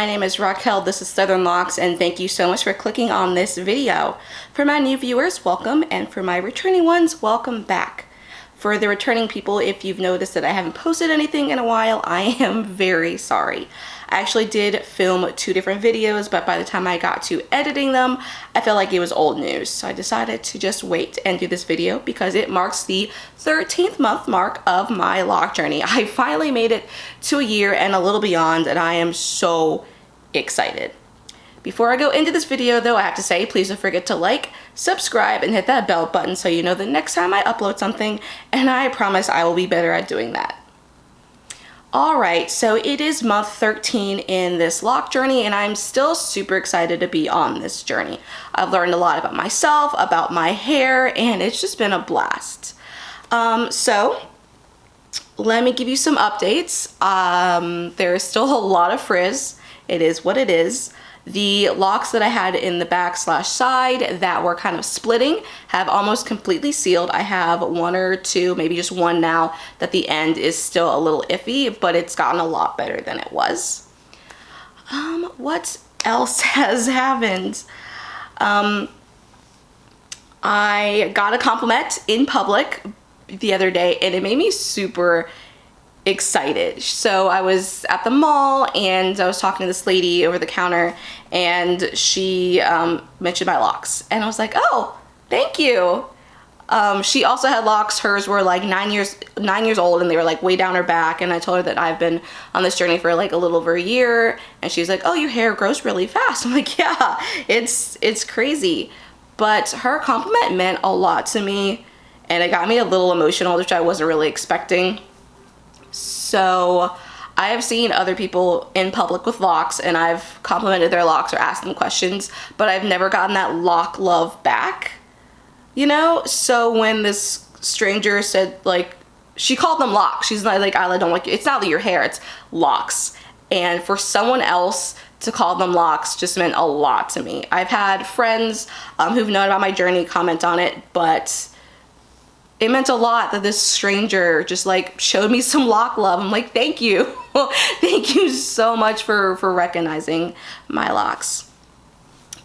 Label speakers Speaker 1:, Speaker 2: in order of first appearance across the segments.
Speaker 1: my name is Raquel, this is Southern Locs, and thank you so much for clicking on this video. For my new viewers, welcome, and for my returning ones, welcome back. For the returning people, if you've noticed that I haven't posted anything in a while, I am very sorry. I actually did film 2 different videos, but by the time I got to editing them, I felt like it was old news. So I decided to just wait and do this video because it marks the 13th month mark of my lock journey. I finally made it to a year and a little beyond, and I am so excited. Before I go into this video though, I have to say, please don't forget to like, subscribe, and hit that bell button so you know the next time I upload something, and I promise I will be better at doing that. Alright, so it is month 13 in this lock journey, and I'm still super excited to be on this journey. I've learned a lot about myself, about my hair, and it's just been a blast. So let me give you some updates. There is still a lot of frizz. It is what it is. The locks that I had in the back / side that were kind of splitting have almost completely sealed. I have 1 or 2, maybe just 1 now, that the end is still a little iffy, but it's gotten a lot better than it was. What else has happened? I got a compliment in public the other day, and it made me super excited. So I was at the mall and I was talking to this lady over the counter, and she mentioned my locks, and I was like, oh, thank you. She also had locks. Hers were like 9 years old, and they were like way down her back, and I told her that I've been on this journey for like a little over a year, and she's like, oh, your hair grows really fast. I'm like, yeah, it's crazy. But her compliment meant a lot to me, and it got me a little emotional, which I wasn't really expecting. So I have seen other people in public with locks, and I've complimented their locks or asked them questions, but I've never gotten that lock love back, you know? So when this stranger said, like, she called them locks, she's not like, I don't like it. It's not your hair, it's locks. And for someone else to call them locks just meant a lot to me. I've had friends who've known about my journey comment on it, but it meant a lot that this stranger just like showed me some lock love. I'm like, thank you. Thank you so much for recognizing my locks.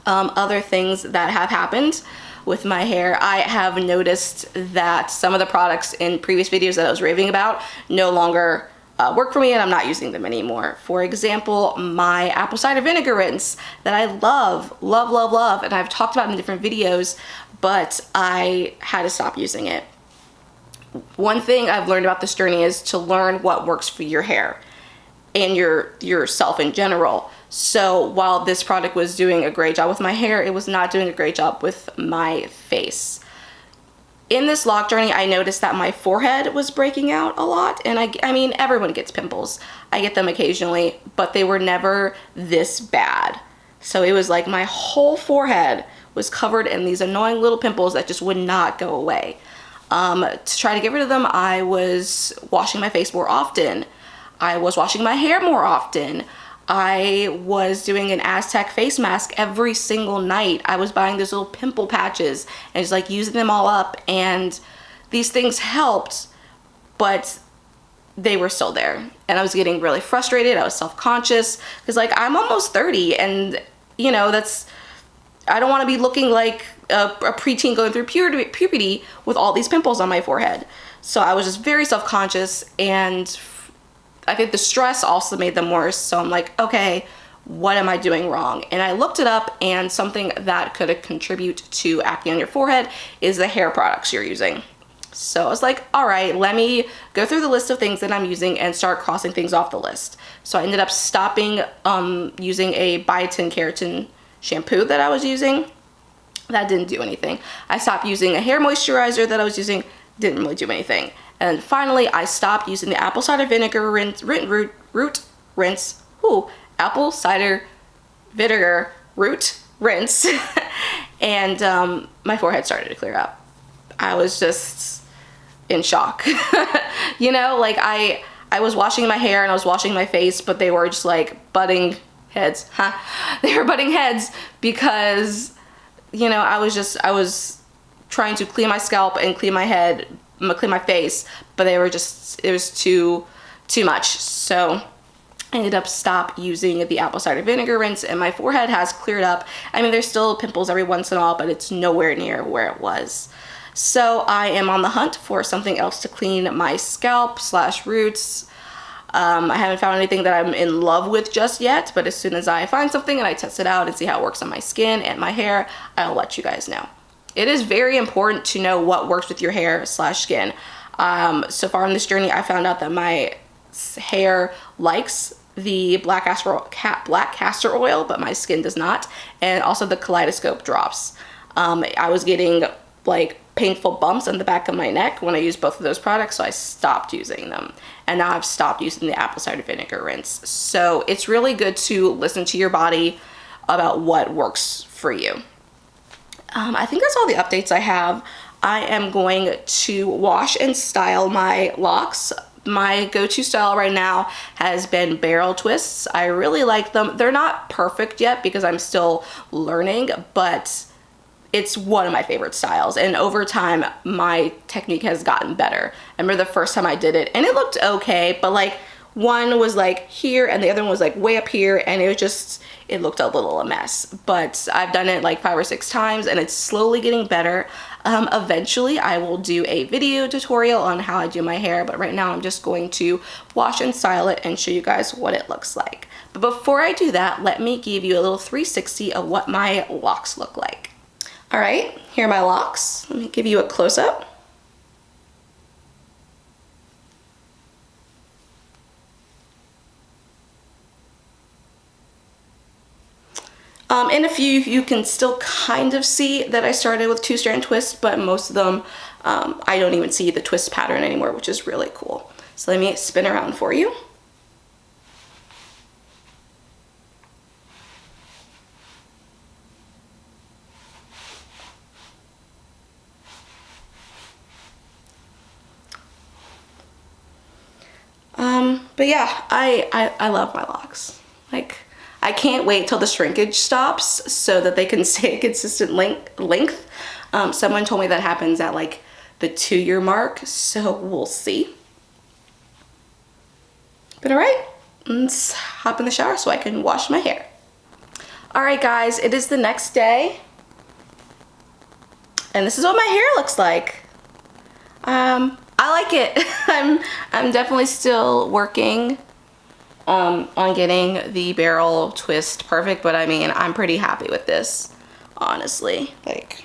Speaker 1: Other things that have happened with my hair, I have noticed that some of the products in previous videos that I was raving about no longer work for me, and I'm not using them anymore. For example, my apple cider vinegar rinse that I love, and I've talked about in different videos, but I had to stop using it. One thing I've learned about this journey is to learn what works for your hair and yourself in general. So while this product was doing a great job with my hair, it was not doing a great job with my face. In this lock journey, I noticed that my forehead was breaking out a lot, and I mean, everyone gets pimples. I get them occasionally, but they were never this bad. So it was like my whole forehead was covered in these annoying little pimples that just would not go away. To try to get rid of them, I was washing my face more often. I was washing my hair more often. I was doing an Aztec face mask every single night. I was buying those little pimple patches and just like using them all up, and these things helped, but they were still there. And I was getting really frustrated. I was self-conscious because like I'm almost 30, and you know, I don't want to be looking like a preteen going through puberty with all these pimples on my forehead. So I was just very self-conscious, and I think the stress also made them worse. So I'm like, okay, what am I doing wrong? And I looked it up, and something that could contribute to acne on your forehead is the hair products you're using. So I was like, all right, let me go through the list of things that I'm using and start crossing things off the list. So I ended up stopping using a biotin keratin shampoo that I was using. That didn't do anything. I stopped using a hair moisturizer that I was using. Didn't really do anything. And finally, I stopped using the apple cider vinegar root rinse. Ooh, apple cider vinegar root rinse. And my forehead started to clear up. I was just in shock. You know, like I was washing my hair and I was washing my face, but they were just like butting heads. They were butting heads because, you know, I was trying to clean my scalp and clean my head, clean my face, but they were just, it was too much. So I ended up stop using the apple cider vinegar rinse, and my forehead has cleared up. I mean, there's still pimples every once in a while, but it's nowhere near where it was. So I am on the hunt for something else to clean my scalp / roots. I haven't found anything that I'm in love with just yet, but as soon as I find something and I test it out and see how it works on my skin and my hair, I'll let you guys know. It is very important to know what works with your hair / skin. So far on this journey, I found out that my hair likes the black castor oil, but my skin does not, and also the kaleidoscope drops. I was getting like painful bumps on the back of my neck when I used both of those products, so I stopped using them. And now I've stopped using the apple cider vinegar rinse. So it's really good to listen to your body about what works for you. I think that's all the updates I have. I am going to wash and style my locks. My go-to style right now has been barrel twists. I really like them. They're not perfect yet because I'm still learning, but it's one of my favorite styles, and over time my technique has gotten better. I remember the first time I did it and it looked okay, but like one was like here and the other one was like way up here, and it looked a little a mess. But I've done it like 5 or 6 times and it's slowly getting better. Eventually I will do a video tutorial on how I do my hair, but right now I'm just going to wash and style it and show you guys what it looks like. But before I do that, let me give you a little 360 of what my locks look like. All right, here are my locks. Let me give you a close-up. In a few, you can still kind of see that I started with 2-strand twists, but most of them, I don't even see the twist pattern anymore, which is really cool. So let me spin around for you. But yeah, I love my locks. Like, I can't wait till the shrinkage stops so that they can stay a consistent length. Someone told me that happens at like the 2-year mark, so we'll see. But all right, let's hop in the shower so I can wash my hair. All right, guys, it is the next day, and this is what my hair looks like. I like it. I'm definitely still working on getting the barrel twist perfect, but I mean, I'm pretty happy with this, honestly. Like,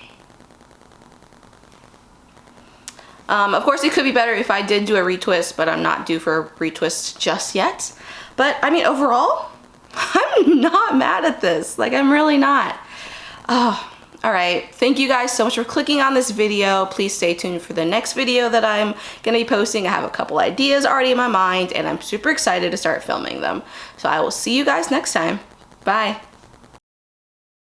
Speaker 1: of course it could be better if I did do a retwist, but I'm not due for a retwist just yet. But I mean, overall, I'm not mad at this. Like, I'm really not. Oh, all right. Thank you guys so much for clicking on this video. Please stay tuned for the next video that I'm gonna be posting. I have a couple ideas already in my mind, and I'm super excited to start filming them. So I will see you guys next time. Bye.